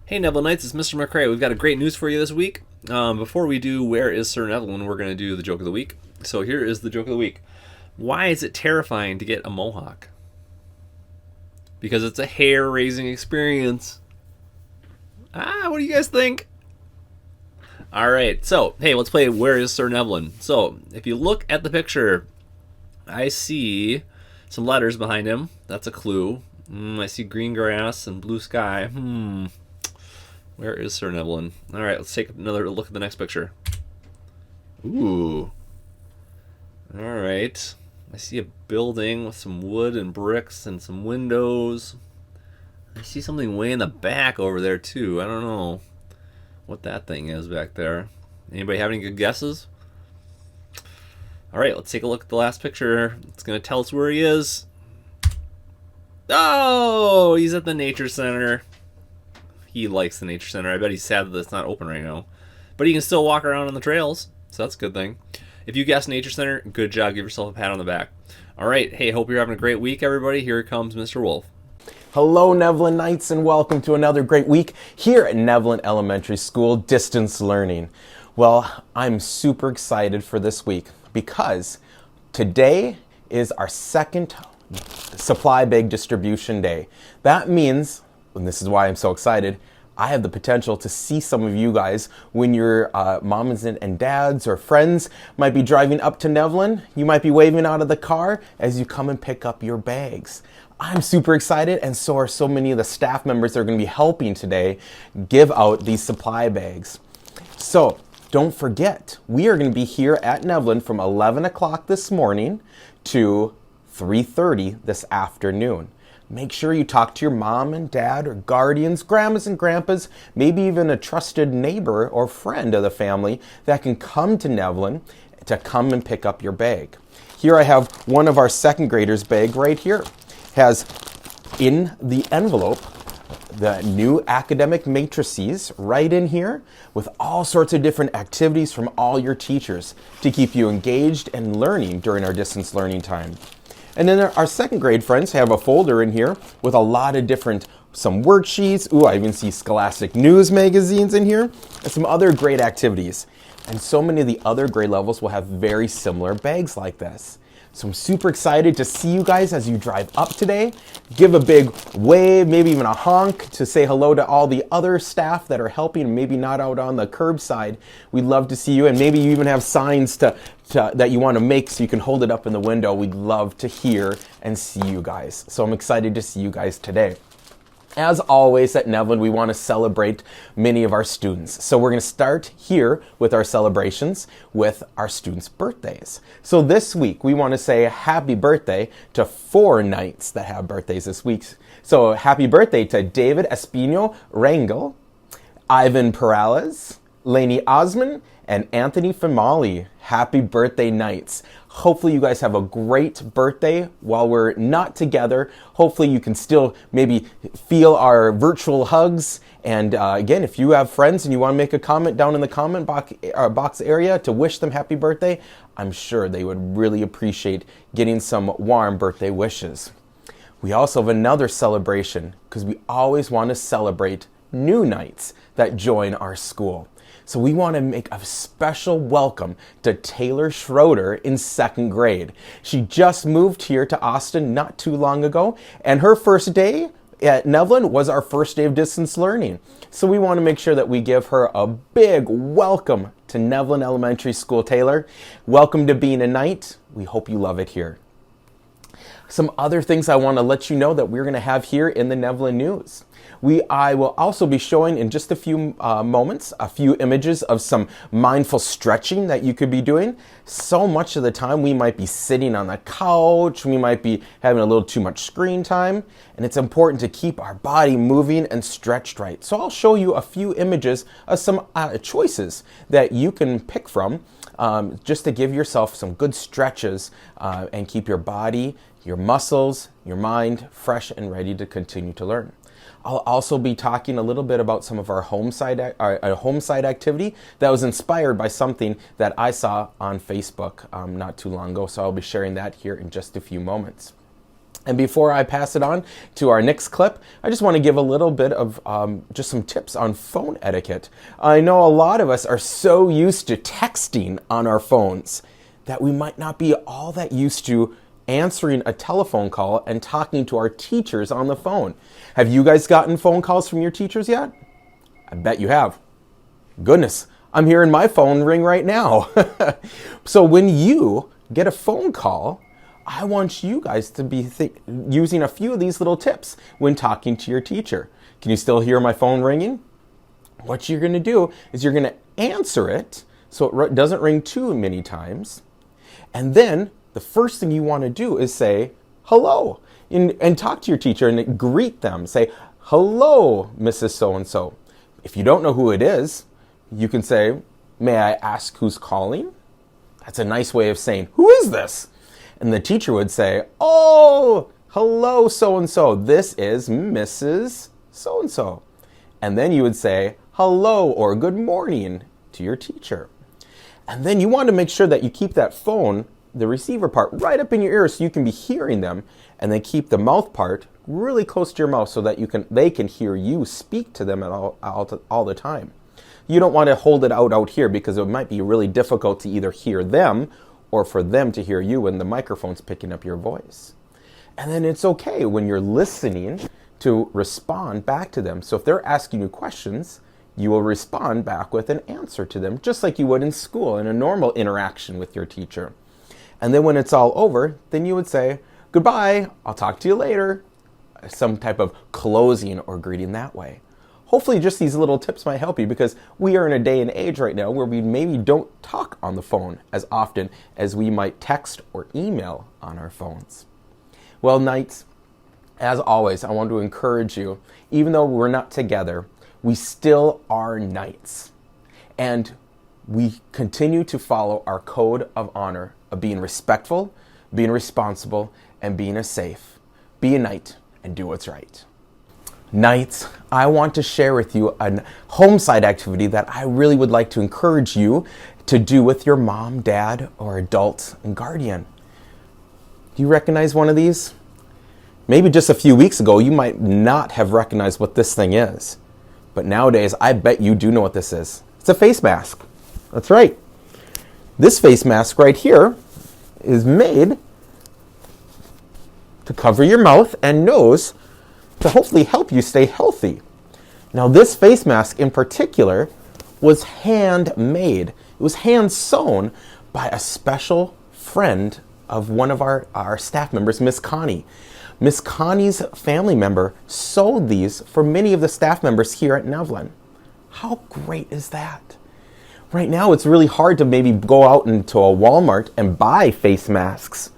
Hey Neville Knights, it's Mr. McRae. We've got a great news for you this week. Before we do Where is Sir Neveln, we're going to do the joke of the week. So here is the joke of the week. Why is it terrifying to get a mohawk? Because it's a hair-raising experience. What do you guys think? Alright, so, hey, let's play Where is Sir Neveln? So, if you look at the picture, I see some letters behind him. That's a clue. I see green grass and blue sky. Where is Sir Neveln? Alright, let's take another look at the next picture. Ooh. Alright. I see a building with some wood and bricks and some windows. I see something way in the back over there too. I don't know what that thing is back there. Anybody have any good guesses? Alright, let's take a look at the last picture. It's going to tell us where he is. Oh, he's at the nature center. He likes the nature center. I bet he's sad that it's not open right now. But he can still walk around on the trails, so that's a good thing. If you guessed nature center, good job. Give yourself a pat on the back. All right. Hey, hope you're having a great week, everybody. Here comes Mr. Wolf. Hello, Neveln Knights, and welcome to another great week here at Neveln Elementary School Distance Learning. Well, I'm super excited for this week because today is our second supply bag distribution day. That means, and this is why I'm so excited, I have the potential to see some of you guys when your moms and dads or friends might be driving up to Neveln. You might be waving out of the car as you come and pick up your bags. I'm super excited, and so are so many of the staff members that are going to be helping today give out these supply bags. So don't forget, we are going to be here at Neveln from 11 o'clock this morning to 3:30 this afternoon. Make sure you talk to your mom and dad or guardians, grandmas and grandpas, maybe even a trusted neighbor or friend of the family that can come to Neveln to come and pick up your bag. Here I have one of our second graders' bag right here. Has in the envelope the new academic matrices right in here with all sorts of different activities from all your teachers to keep you engaged and learning during our distance learning time. And then our second grade friends have a folder in here with a lot of some worksheets. Ooh, I even see Scholastic News magazines in here and some other great activities. And so many of the other grade levels will have very similar bags like this. So I'm super excited to see you guys as you drive up today. Give a big wave, maybe even a honk to say hello to all the other staff that are helping, maybe not out on the curbside. We'd love to see you, and maybe you even have signs that you want to make so you can hold it up in the window. We'd love to hear and see you guys. So I'm excited to see you guys today. As always at Neveln, we want to celebrate many of our students. So we're going to start here with our celebrations with our students' birthdays. So this week, we want to say happy birthday to 4 knights that have birthdays this week. So happy birthday to David Espino Rangel, Ivan Perales, Lainey Osman, and Anthony Famali. Happy birthday, Knights. Hopefully you guys have a great birthday while we're not together. Hopefully you can still maybe feel our virtual hugs. And again, if you have friends and you want to make a comment down in the comment box area to wish them happy birthday, I'm sure they would really appreciate getting some warm birthday wishes. We also have another celebration because we always want to celebrate new Knights that join our school. So we want to make a special welcome to Taylor Schroeder in 2nd grade. She just moved here to Austin not too long ago, and her first day at Neveln was our first day of distance learning. So we want to make sure that we give her a big welcome to Neveln Elementary School. Taylor, welcome to being a Knight. We hope you love it here. Some other things I want to let you know that we're going to have here in the Neveln News. I will also be showing in just a few moments a few images of some mindful stretching that you could be doing. So much of the time we might be sitting on the couch, we might be having a little too much screen time, and it's important to keep our body moving and stretched right. So I'll show you a few images of some choices that you can pick from just to give yourself some good stretches and keep your body, your muscles, your mind fresh and ready to continue to learn. I'll also be talking a little bit about some of our home side activity that was inspired by something that I saw on Facebook not too long ago. So I'll be sharing that here in just a few moments. And before I pass it on to our next clip, I just want to give a little bit of just some tips on phone etiquette. I know a lot of us are so used to texting on our phones that we might not be all that used to answering a telephone call and talking to our teachers on the phone. Have you guys gotten phone calls from your teachers yet? I bet you have. Goodness, I'm hearing my phone ring right now. So when you get a phone call, I want you guys to be using a few of these little tips when talking to your teacher. Can you still hear my phone ringing? What you're going to do is you're going to answer it so it doesn't ring too many times. And then the first thing you want to do is say hello and talk to your teacher and greet them. Say, hello, Mrs. So-and-so. If you don't know who it is, you can say, may I ask who's calling? That's a nice way of saying, who is this? And the teacher would say, oh, hello, so-and-so. This is Mrs. So-and-so. And then you would say, hello or good morning to your teacher. And then you want to make sure that you keep that phone, the receiver part, right up in your ear so you can be hearing them. And then keep the mouth part really close to your mouth so that they can hear you speak to them all the time. You don't want to hold it out here because it might be really difficult to either hear them or for them to hear you when the microphone's picking up your voice. And then it's okay when you're listening to respond back to them. So if they're asking you questions, you will respond back with an answer to them, just like you would in school in a normal interaction with your teacher. And then when it's all over, then you would say, goodbye, I'll talk to you later. Some type of closing or greeting that way. Hopefully just these little tips might help you because we are in a day and age right now where we maybe don't talk on the phone as often as we might text or email on our phones. Well, Knights, as always, I want to encourage you, even though we're not together, we still are Knights. And we continue to follow our code of honor of being respectful, being responsible, and being safe. Be a Knight and do what's right. Knights, I want to share with you a homeside activity that I really would like to encourage you to do with your mom, dad, or adult and guardian. Do you recognize one of these? Maybe just a few weeks ago, you might not have recognized what this thing is. But nowadays, I bet you do know what this is. It's a face mask. That's right. This face mask right here is made to cover your mouth and nose to hopefully help you stay healthy. Now this face mask in particular was handmade. It was hand sewn by a special friend of one of our staff members, Miss Connie. Miss Connie's family member sewed these for many of the staff members here at Neveln. How great is that? Right now it's really hard to maybe go out into a Walmart and buy face masks.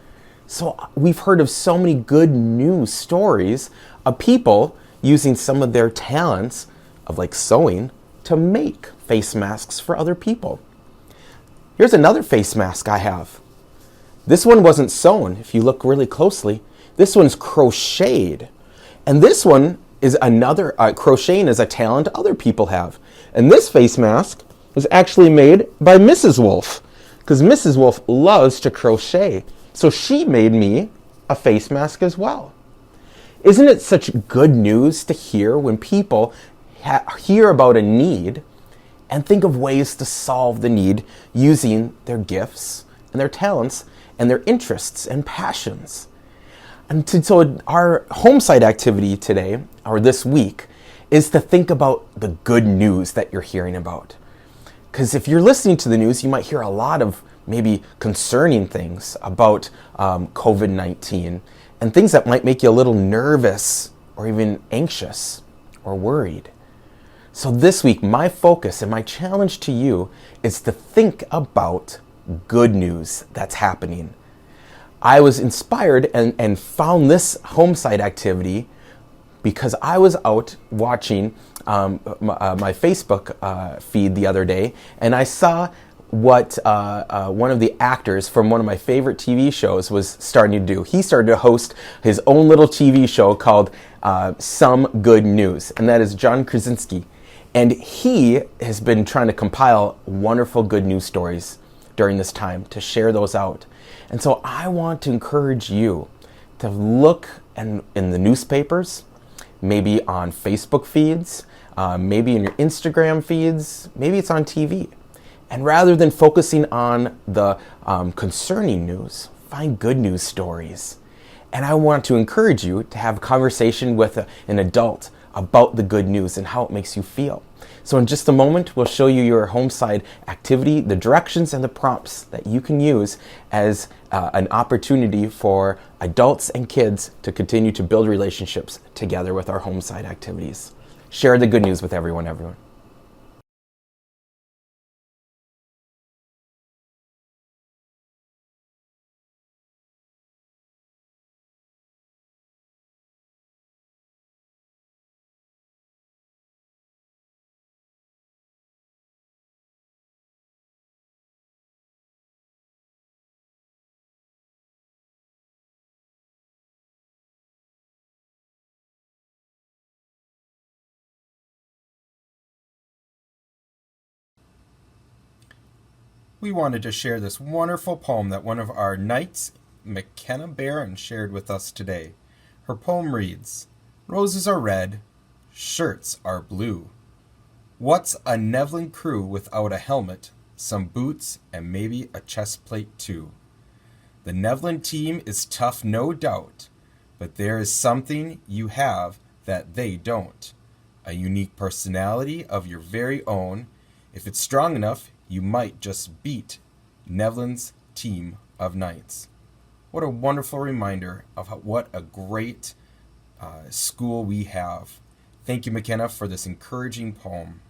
So we've heard of so many good news stories of people using some of their talents of like sewing to make face masks for other people. Here's another face mask I have. This one wasn't sewn. If you look really closely, this one's crocheted. And this one is another, crocheting is a talent other people have. And this face mask was actually made by Mrs. Wolf, because Mrs. Wolf loves to crochet. So she made me a face mask as well. Isn't it such good news to hear when people hear about a need and think of ways to solve the need using their gifts and their talents and their interests and passions? And so our homesite activity today, or this week, is to think about the good news that you're hearing about. Because if you're listening to the news, you might hear a lot of maybe concerning things about COVID-19 and things that might make you a little nervous or even anxious or worried. So this week, my focus and my challenge to you is to think about good news that's happening. I was inspired and found this homesite activity because I was out watching my Facebook feed the other day, and I saw what one of the actors from one of my favorite TV shows was starting to do. He started to host his own little TV show called Some Good News, and that is John Krasinski. And he has been trying to compile wonderful good news stories during this time to share those out. And so I want to encourage you to look and in the newspapers, maybe on Facebook feeds, maybe in your Instagram feeds, maybe it's on TV. And rather than focusing on the concerning news, find good news stories. And I want to encourage you to have a conversation with an adult about the good news and how it makes you feel. So in just a moment, we'll show you your home side activity, the directions and the prompts that you can use as an opportunity for adults and kids to continue to build relationships together with our home side activities. Share the good news with everyone. We wanted to share this wonderful poem that one of our knights, McKenna Barron, shared with us today. Her poem reads, "Roses are red, shirts are blue. What's a Neveln crew without a helmet, some boots, and maybe a chest plate too? The Neveln team is tough, no doubt, but there is something you have that they don't. A unique personality of your very own. If it's strong enough, you might just beat Neveln's team of knights." What a wonderful reminder of what a great school we have. Thank you, McKenna, for this encouraging poem.